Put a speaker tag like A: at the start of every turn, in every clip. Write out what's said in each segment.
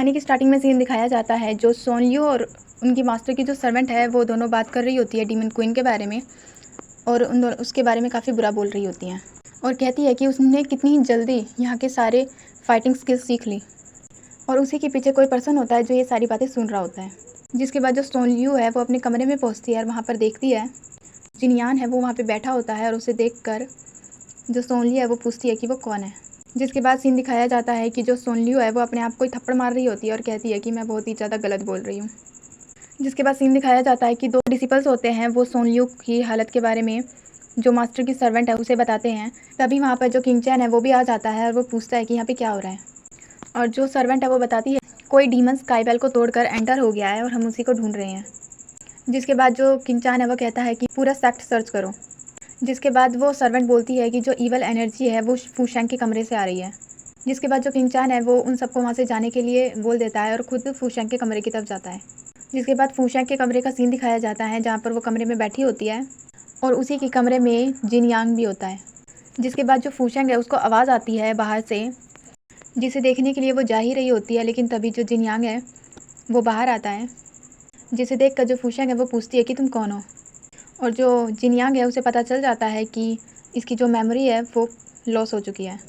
A: कहानी की स्टार्टिंग में सीन दिखाया जाता है जो सोन लियू और उनकी मास्टर की जो सर्वेंट है वो दोनों बात कर रही होती है डीमन क्वीन के बारे में। और उन दोनों उसके बारे में काफ़ी बुरा बोल रही होती हैं और कहती है कि उसने कितनी जल्दी यहाँ के सारे फाइटिंग स्किल्स सीख ली। और उसी के पीछे कोई पर्सन होता है जो ये सारी बातें सुन रहा होता है। जिसके बाद जो सोन लियू है वो अपने कमरे में पहुँचती है और वहाँ पर देखती है जिनयान है वो वहाँ पर बैठा होता है। और उसे देख कर जो सोन लियू है वो पूछती है कि वो कौन है। जिसके बाद सीन दिखाया जाता है कि जो सोन लियू है वो अपने आप को ही थप्पड़ मार रही होती है और कहती है कि मैं बहुत ही ज़्यादा गलत बोल रही हूँ। जिसके बाद सीन दिखाया जाता है कि दो डिसिपल्स होते हैं वो सोन लियू की हालत के बारे में जो मास्टर की सर्वेंट है उसे बताते हैं। तभी वहाँ पर जो किंग चैन है वो भी आ जाता है और वो पूछता है कि यहाँ पे क्या हो रहा है। और जो सर्वेंट है वो बताती है कोई डीमन स्काई बेल को तोड़कर एंटर हो गया है और हम उसी को ढूंढ रहे हैं। जिसके बाद जो किंग चैन है वो कहता है कि पूरा सेक्ट सर्च करो। जिसके बाद वो सर्वेंट बोलती है कि जो ईवल एनर्जी है वो फूशैंग के कमरे से आ रही है। जिसके बाद जो किंग चैन है वो उन सबको वहाँ से जाने के लिए बोल देता है और खुद फूशैंग के कमरे की तरफ जाता है। जिसके बाद फूशैंग के कमरे का सीन दिखाया जाता है जहाँ पर वो कमरे में बैठी होती है और उसी के कमरे में जिन यांग भी होता है। जिसके बाद जो फूशैंग है उसको आवाज़ आती है बाहर से जिसे देखने के लिए वो जा ही रही होती है। लेकिन तभी जो जिन यांग है वो बाहर आता है। जिसे देख कर जो फूशैंग है वो पूछती है कि तुम कौन हो। और जो जिन यांग है उसे पता चल जाता है कि इसकी जो मेमोरी है वो लॉस हो चुकी है।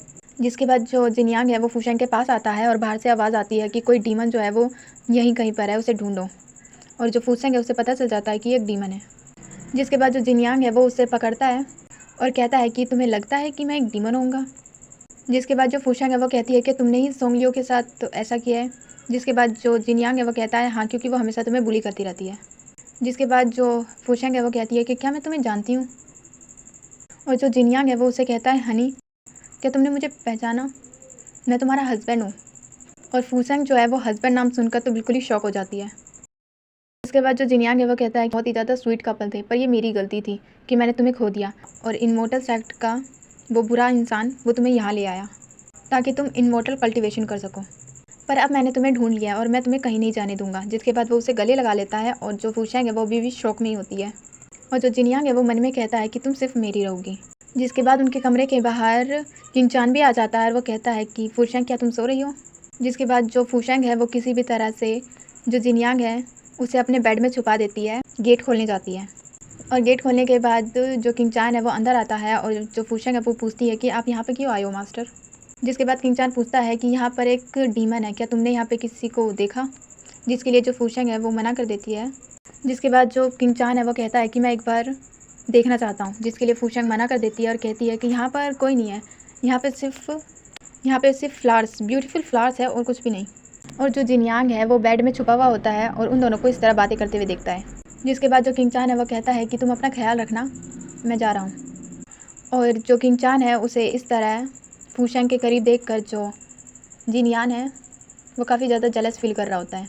A: जिसके बाद जो जिन यांग है वो फूशैंग के पास आता है और बाहर से आवाज़ आती है कि कोई डीमन जो है वो यहीं कहीं पर है, उसे ढूंढो। और जो फूशैंग है उसे पता चल जाता है कि एक डीमन है। जिसके बाद जो जिन यांग है वो उसे पकड़ता है और कहता है कि तुम्हें लगता है कि मैं एक डीमन होऊंगा। जिसके बाद जो फूशैंग है वो कहती है कि तुमने ही सोंग लियू के साथ तो ऐसा किया है। जिसके बाद जो जिन यांग है वो कहता है हाँ, क्योंकि वो हमेशा तुम्हें बुली करती रहती है। जिसके बाद जो फूशैंग है वो कहती है कि क्या मैं तुम्हें जानती हूँ। और जो जिन यांग है वो उसे कहता है हनी, क्या तुमने मुझे पहचाना, मैं तुम्हारा हस्बैंड हूँ। और फूशैंग जो है वो हस्बैंड नाम सुनकर तो बिल्कुल ही शॉक हो जाती है। उसके बाद जो जिन यांग है वो कहता है बहुत ही ज़्यादा स्वीट कपल थे पर ये मेरी गलती थी कि मैंने तुम्हें खो दिया और इमोर्टल सेक्ट का वो बुरा इंसान वो तुम्हें यहाँ ले आया ताकि तुम इमोर्टल कल्टिवेशन कर सको। पर अब मैंने तुम्हें ढूंढ लिया और मैं तुम्हें कहीं नहीं जाने दूंगा। जिसके बाद वो उसे गले लगा लेता है और जो फूशैंग है वो भी शौक में ही होती है। और जो जिन यांग है वो मन में कहता है कि तुम सिर्फ मेरी रहोगी। जिसके बाद उनके कमरे के बाहर किंग चान भी आ जाता है और वो कहता है कि फूशैंग क्या तुम सो रही हो। जिसके बाद जो फूशैंग है वो किसी भी तरह से जो जिन यांग है उसे अपने बेड में छुपा देती है, गेट खोलने जाती है। और गेट खोलने के बाद जो किंग चान है वो अंदर आता है और जो फूशैंग है वो पूछती है कि आप यहाँ पे क्यों आए हो मास्टर। जिसके बाद किंग चान पूछता है कि यहाँ पर एक डीमन है, क्या तुमने यहाँ पे किसी को देखा। जिसके लिए जो फूशैंग है वो मना कर देती है। जिसके बाद जो किंग चान है वो कहता है कि मैं एक बार देखना चाहता हूँ। जिसके लिए फूशैंग मना कर देती है और कहती है कि यहाँ पर कोई नहीं है, यहाँ पे सिर्फ फ्लावर्स, ब्यूटीफुल फ्लावर्स है और कुछ भी नहीं। और जो जिन यांग है वो बेड में छुपा हुआ होता है और उन दोनों को इस तरह बातें करते हुए देखता है। जिसके बाद जो किंग चान है वो कहता है कि तुम अपना ख्याल रखना, मैं जा रहा हूँ। और जो किंग चान है उसे इस तरह फूशैंग के करीब देखकर जो जिन यान है वो काफ़ी ज़्यादा जेलस फील कर रहा होता है।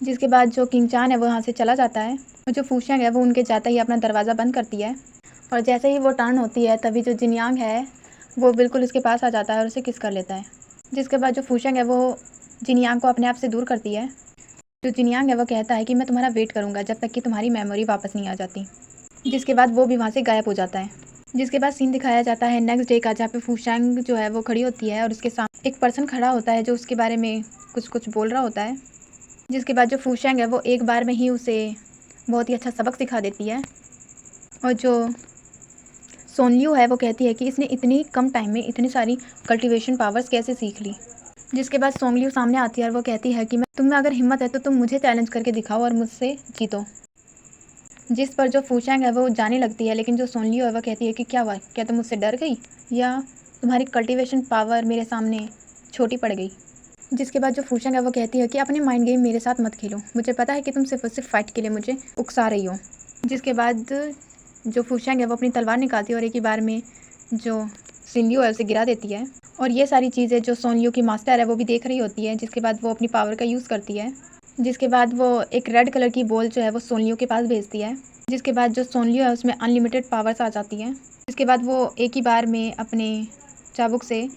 A: जिसके बाद जो किंग चान है वो वहाँ से चला जाता है और जो फूशैंग है वो उनके जाते ही अपना दरवाज़ा बंद करती है। और जैसे ही वो टर्न होती है तभी जो जिन यांग है वो बिल्कुल उसके पास आ जाता है और उसे किस कर लेता है। जिसके बाद जो फूशैंग है वो जिन यांग को अपने आप से दूर करती है। जो जिन यांग है वो कहता है कि मैं तुम्हारा वेट करूँगा जब तक कि तुम्हारी मेमोरी वापस नहीं आ जाती। जिसके बाद वो भी वहाँ से गायब हो जाता है। जिसके बाद सीन दिखाया जाता है नेक्स्ट डे का, जहाँ पे फूशैंग जो है वो खड़ी होती है और उसके सामने एक पर्सन खड़ा होता है जो उसके बारे में कुछ बोल रहा होता है। जिसके बाद जो फूशैंग है वो एक बार में ही उसे बहुत ही अच्छा सबक सिखा देती है। और जो सोन लियू है वो कहती है कि इसने इतनी कम टाइम में इतनी सारी कल्टीवेशन पावर्स कैसे सीख ली। जिसके बाद सोंग लियू सामने आती है और वो कहती है कि तुम में अगर हिम्मत है तो तुम मुझे चैलेंज करके दिखाओ और मुझसे जीतो। जिस पर जो फूशैंग है वो जाने लगती है, लेकिन जो सोन लियू है वो कहती है कि क्या हुआ, क्या तुम मुझसे डर गई या तुम्हारी कल्टीवेशन पावर मेरे सामने छोटी पड़ गई। जिसके बाद जो फूशैंग है वो कहती है कि अपने माइंड गेम मेरे साथ मत खेलो, मुझे पता है कि तुम सिर्फ और सिर्फ फाइट के लिए मुझे उकसा रही हो। जिसके बाद जो फूशैंग है वो अपनी तलवार निकालती है और एक ही बार में जो सिन लियू है उसे गिरा देती है। और ये सारी चीज़ें जो सोन लियू की मास्टर है वो भी देख रही होती है। जिसके बाद वो अपनी पावर का यूज़ करती है। जिसके बाद वो एक रेड कलर की बॉल जो है वो सोन लियू के पास भेजती है। जिसके बाद जो सोन लियू है उसमें अनलिमिटेड पावर्स आ जाती हैं। जिसके बाद वो एक ही बार में अपने चाबुक से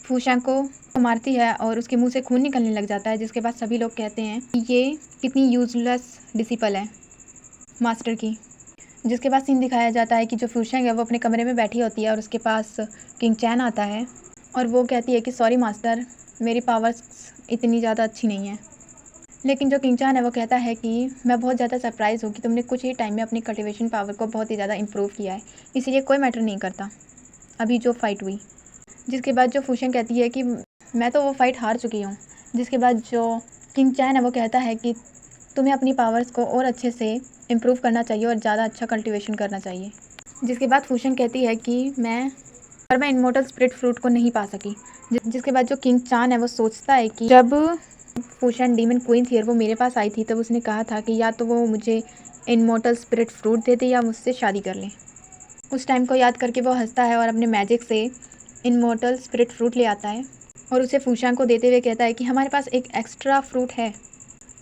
A: फूशैंग को मारती है और उसके मुंह से खून निकलने लग जाता है। जिसके बाद सभी लोग कहते हैं कि ये कितनी यूजलेस डिसिपल है मास्टर की। जिसके बाद सीन दिखाया जाता है कि जो फूशैंग है वो अपने कमरे में बैठी होती है और उसके पास किंग चैन आता है और वो कहती है कि सॉरी मास्टर, मेरी पावर्स इतनी ज़्यादा अच्छी नहीं है। लेकिन जो किंग चान है वो कहता है कि मैं बहुत ज़्यादा सरप्राइज़ हूँ कि तुमने कुछ ही टाइम में अपनी कल्टीवेशन पावर को बहुत ही ज़्यादा इम्प्रूव किया है, इसीलिए कोई मैटर नहीं करता अभी जो फ़ाइट हुई। जिसके बाद जो फूशेंग कहती है कि मैं तो वो फ़ाइट हार चुकी हूँ। जिसके बाद जो किंग चान है वो कहता है कि तुम्हें अपनी पावर्स को और अच्छे से इम्प्रूव करना चाहिए और ज़्यादा अच्छा कल्टीवेशन करना चाहिए। जिसके बाद फूशेंग कहती है कि मैं इमोर्टल स्पिरिट फ्रूट को नहीं पा सकी। जिसके बाद जो किंग चान है वो सोचता है कि जब फूशेंग डीमन क्वीन थी और वो मेरे पास आई थी तब उसने कहा था कि या तो वो मुझे इमोर्टल स्पिरिट फ्रूट दे दे या मुझसे शादी कर ले। उस टाइम को याद करके वो हंसता है और अपने मैजिक से इमोर्टल स्पिरिट फ्रूट ले आता है और उसे फूशेंग को देते हुए कहता है कि हमारे पास एक एक्स्ट्रा फ्रूट है।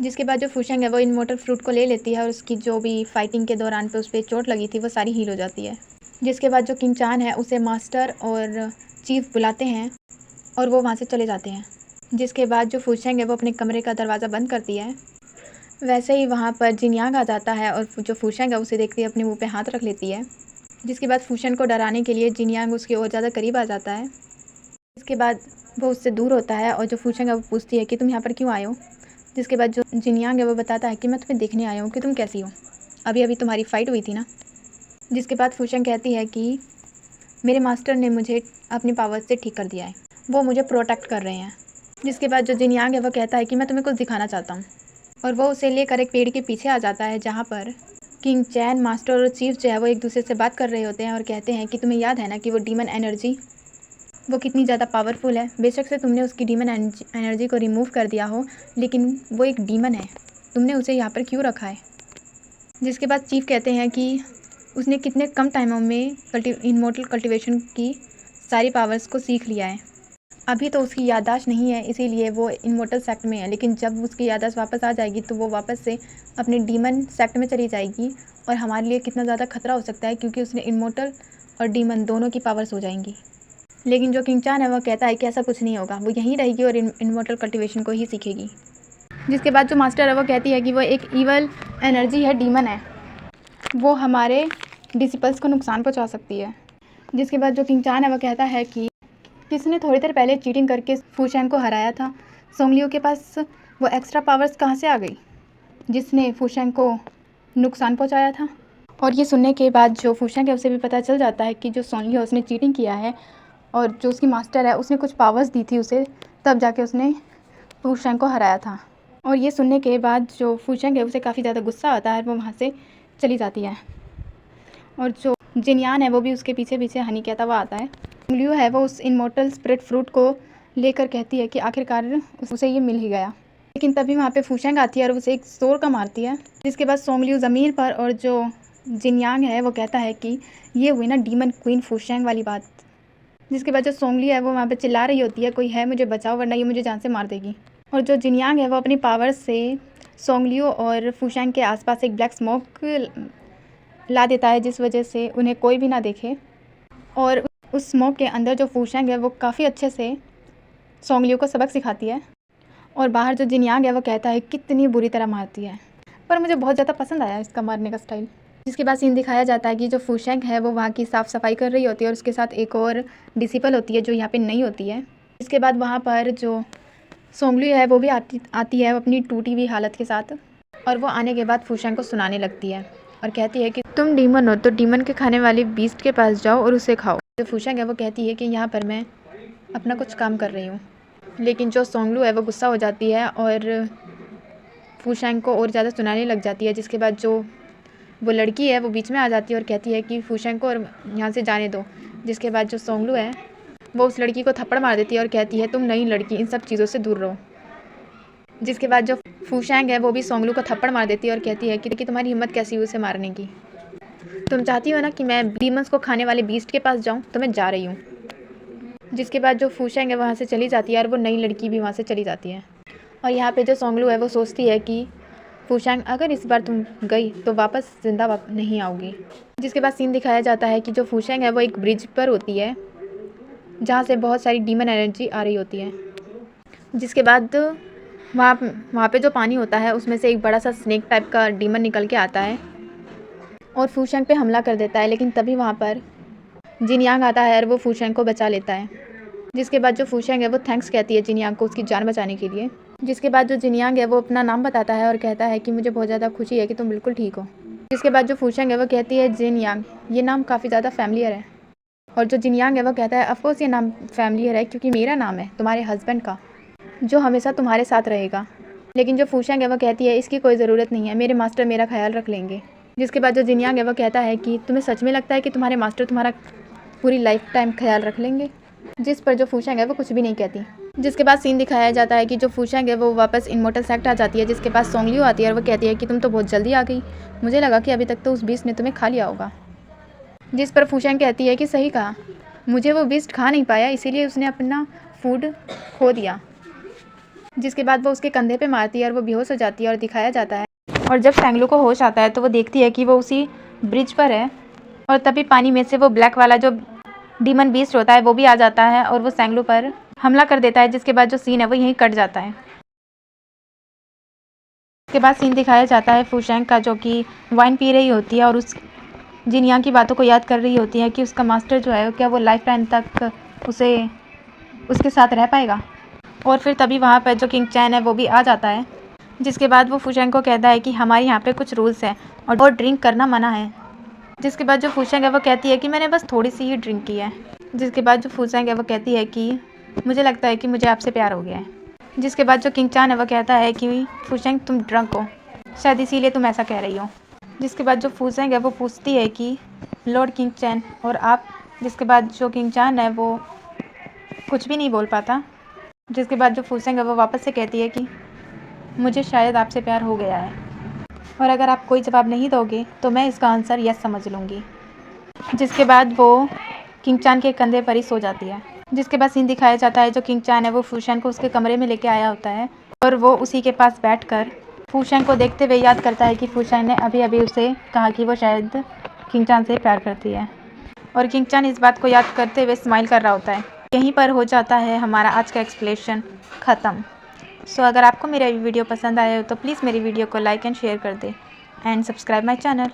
A: जिसके बाद जो फूशेंग है वो इमोर्टल फ्रूट को ले लेती है और उसकी जो भी फाइटिंग के दौरान पे उस पर चोट लगी थी वो सारी हील हो जाती है। जिसके बाद जो किंग चान है उसे मास्टर और चीफ बुलाते हैं और वो वहाँ से चले जाते हैं। जिसके बाद जो फूशेंग है वो अपने कमरे का दरवाज़ा बंद करती है। वैसे ही वहाँ पर जिनयांग आ जाता है और जो फूशेंग है उसे देखते ही अपने मुंह पे हाथ रख लेती है। जिसके बाद फूशेंग को डराने के लिए जिनयांग उसके और ज़्यादा करीब आ जाता है। इसके बाद वो उससे दूर होता है और जो फूशेंग है वो पूछती है कि तुम यहाँ पर क्यों आए हो। जिसके बाद जो जिनयांग है वो बताता है कि मैं तुम्हें देखने आया हूँ कि तुम कैसी हो, अभी अभी तुम्हारी फ़ाइट हुई थी ना। जिसके बाद फूशेंग कहती है कि मेरे मास्टर ने मुझे अपनी पावर से ठीक कर दिया है, वो मुझे प्रोटेक्ट कर रहे हैं। जिसके बाद जो जिनयांग है वो कहता है कि मैं तुम्हें कुछ दिखाना चाहता हूँ और वो उसे लेकर एक पेड़ के पीछे आ जाता है जहाँ पर किंग चैन, मास्टर और चीफ जो है वो एक दूसरे से बात कर रहे होते हैं और कहते हैं कि तुम्हें याद है ना कि वो डीमन एनर्जी वो कितनी ज़्यादा पावरफुल है। बेशक से तुमने उसकी डीमन एनर्जी को रिमूव कर दिया हो, लेकिन वो एक डीमन है, तुमने उसे यहाँ पर क्यों रखा है। जिसके बाद चीफ कहते हैं कि उसने कितने कम टाइमों में इमोर्टल कल्टीवेशन की सारी पावर्स को सीख लिया है। अभी तो उसकी याददाश्त नहीं है, इसीलिए वो इमोर्टल सेक्ट में है, लेकिन जब उसकी याददाश्त वापस आ जाएगी तो वो वापस से अपने डीमन सेक्ट में चली जाएगी और हमारे लिए कितना ज़्यादा खतरा हो सकता है, क्योंकि उसने इमोर्टल और डीमन दोनों की पावर्स हो जाएंगी। लेकिन जो किंग चान है वो कहता है कि ऐसा कुछ नहीं होगा, वो यहीं रहेगी और इमोर्टल कल्टीवेशन को ही सीखेगी। जिसके बाद जो मास्टर है वो कहती है कि वो एक ईवल एनर्जी है, डीमन है, वो हमारे डिसिपल्स को नुकसान पहुँचा सकती है। जिसके बाद जो किंग चान है वो कहता है कि किसने थोड़ी देर पहले चीटिंग करके फूशेंग को हराया था, सोंगलियो के पास वो एक्स्ट्रा पावर्स कहाँ से आ गई जिसने फूशेंग को नुकसान पहुँचाया था। और ये सुनने के बाद जो फूशेंग है उसे भी पता चल जाता है कि जो सोंगलियो उसने चीटिंग किया है और जो उसकी मास्टर है उसने कुछ पावर्स दी थी उसे, तब जाके उसने फूशेंग को हराया था। और ये सुनने के बाद जो फूशेंग है उसे काफ़ी ज़्यादा गुस्सा आता है, वो वहाँ से चली जाती है। और जो जिनयान है वो भी उसके पीछे पीछे हनी कहता हुआ आता है। लियो है वो उस इमोर्टल स्पिरिट फ्रूट को लेकर कहती है कि आखिरकार उसे ये मिल ही गया। लेकिन तभी वहाँ पे फूशेंग आती है और उसे एक जोर का मारती है। जिसके बाद सोंगलियो ज़मीन पर और जो जिनयांग है वो कहता है कि ये हुई ना डीमन क्वीन फूशेंग वाली बात। जिसके बाद जो सोंगली है वो वहाँ पे चिल्ला रही होती है, कोई है मुझे बचाओ वरना ये मुझे जान से मार देगी। और जो जिनयांग है वो अपनी पावर से सोंगलियो और फूशेंग के आसपास एक ब्लैक स्मोक ला देता है, जिस वजह से उन्हें कोई भी ना देखे। और उस स्मोक के अंदर जो फूशेंग है वो काफ़ी अच्छे से सोंगलियो को सबक सिखाती है। और बाहर जो जिनयांग है वो कहता है कितनी बुरी तरह मारती है, पर मुझे बहुत ज़्यादा पसंद आया इसका मारने का स्टाइल। जिसके बाद सीन दिखाया जाता है कि जो फूशेंग है वो वहाँ की साफ़ सफाई कर रही होती है और उसके साथ एक और डिसिपल होती है जो यहाँ पे नहीं होती है। इसके बाद वहाँ पर जो सोंगली है वो भी आती है अपनी टूटी हुई हालत के साथ, और वो आने के बाद फूशेंग को सुनाने लगती है और कहती है कि तुम डीमन हो तो डीमन के खाने वाली बीस्ट के पास जाओ और उसे खाओ। जो फूशेंग है वो कहती है कि यहाँ पर मैं अपना कुछ काम कर रही हूँ। लेकिन जो सोंगलू है वो गुस्सा हो जाती है और फूशेंग को और ज़्यादा सुनाने लग जाती है। जिसके बाद जो वो लड़की है वो बीच में आ जाती है और कहती है कि फूशेंग को और यहाँ से जाने दो। जिसके बाद जो सोंगलू है वो उस लड़की को थप्पड़ मार देती है और कहती है तुम नई लड़की, इन सब चीज़ों से दूर रहो। जिसके बाद जो फूशेंग है वो भी सोंगलू को थप्पड़ मार देती है और कहती है कि तुम्हारी हिम्मत कैसी हुई उसे मारने की, तुम चाहती हो ना कि मैं डीमंस को खाने वाले बीस्ट के पास जाऊँ, तो मैं जा रही हूँ। जिसके बाद जो फूशेंग है वहाँ से चली जाती है और वो नई लड़की भी वहाँ से चली जाती है। और यहाँ पे जो सोंगलू है वो सोचती है कि फूशेंग अगर इस बार तुम गई तो वापस जिंदा नहीं आओगी। जिसके बाद सीन दिखाया जाता है कि जो फूशेंग है वो एक ब्रिज पर होती है जहाँ से बहुत सारी डीमन एनर्जी आ रही होती है। जिसके बाद वहाँ पे जो पानी होता है उसमें से एक बड़ा सा स्नेक टाइप का डीमन निकल के आता है और फूशेंग पे हमला कर देता है। लेकिन तभी वहाँ पर जिनयांग आता है और वो फूशेंग को बचा लेता है। जिसके बाद जो फूशेंग है वो थैंक्स कहती है जिनयांग को उसकी जान बचाने के लिए। जिसके बाद जो जिनयांग है वो अपना नाम बताता है और कहता है कि मुझे बहुत ज़्यादा खुशी है कि तुम बिल्कुल ठीक हो। जिसके बाद जो फूशेंग है वो कहती है जिनयांग, ये नाम काफ़ी ज़्यादा फैमिलियर है। और जो जिनयांग है वो कहता है ऑफकोर्स ये नाम फैमिलियर है क्योंकि मेरा नाम है तुम्हारे हस्बैंड का, जो हमेशा तुम्हारे साथ रहेगा। लेकिन जो फूशेंग है वो कहती है इसकी कोई ज़रूरत नहीं है, मेरे मास्टर मेरा ख्याल रख लेंगे। जिसके बाद जो जिनयांग है वो कहता है कि तुम्हें सच में लगता है कि तुम्हारे मास्टर तुम्हारा पूरी लाइफ टाइम ख्याल रख लेंगे। जिस पर जो फूशेंग है वो कुछ भी नहीं कहती। जिसके बाद सीन दिखाया जाता है कि जो फूशेंग है वो वापस इमोर्टल सेक्ट आ जाती है। जिसके पास सोंगलियो आती है और वो कहती है कि तुम तो बहुत जल्दी आ गई, मुझे लगा कि अभी तक तो उस बीस्ट ने तुम्हें खा लिया होगा। जिस पर फूशेंग कहती है कि सही कहा, मुझे वो बीस्ट खा नहीं पाया इसीलिए उसने अपना फूड खो दिया। जिसके बाद वो उसके कंधे पे मारती है और वो बेहोश हो जाती है और दिखाया जाता है। और जब सैंगलू को होश आता है तो वो देखती है कि वो उसी ब्रिज पर है और तभी पानी में से वो ब्लैक वाला जो डीमन बीस्ट होता है वो भी आ जाता है और वो सैंगलू पर हमला कर देता है। जिसके बाद जो सीन है वो यहीं कट जाता है। इसके बाद सीन दिखाया जाता है फूशेंग का जो कि वाइन पी रही होती है और उस जिनयांग की बातों को याद कर रही होती है कि उसका मास्टर जो है क्या वो लाइफ टाइम तक उसके साथ रह पाएगा। और फिर तभी वहाँ पर जो किंग चैन है वो भी आ जाता है। जिसके बाद वो फूशेंग को कहता है कि हमारे यहाँ पे कुछ रूल्स हैं और ड्रिंक करना मना है। जिसके बाद जो फूशेंग है वो कहती है कि मैंने बस थोड़ी सी ही ड्रिंक की है। जिसके बाद जो फूशेंग है वो कहती है कि मुझे लगता है कि मुझे आपसे प्यार हो गया है। जिसके बाद जो किंग चान है वो कहता है कि फूशेंग तुम ड्रंक हो, शायद इसीलिए तुम ऐसा कह रही हो। जिसके बाद जो फूशेंग है वो पूछती है कि लॉर्ड किंग चैन और आप। जिसके बाद जो किंग चान है वो कुछ भी नहीं बोल पाता। जिसके बाद जो फूशेंग है वो वापस से कहती है कि मुझे शायद आपसे प्यार हो गया है और अगर आप कोई जवाब नहीं दोगे तो मैं इसका आंसर यस समझ लूँगी। जिसके बाद वो किंग चान के कंधे पर ही सो जाती है। जिसके बाद सीन दिखाया जाता है जो किंग चान है वो फूशेंग को उसके कमरे में लेके आया होता है और वो उसी के पास बैठकर फूशेंग को देखते हुए याद करता है कि फूशेंग ने अभी अभी उसे कहा कि वो शायद किंग चान से प्यार करती है। और किंग चान इस बात को याद करते हुए स्माइल कर रहा होता है। यहीं पर हो जाता है हमारा आज का एक्सप्लेनेशन ख़त्म। सो अगर आपको मेरा वीडियो पसंद आया हो तो प्लीज़ मेरी वीडियो को लाइक एंड शेयर कर दे एंड सब्सक्राइब माई चैनल।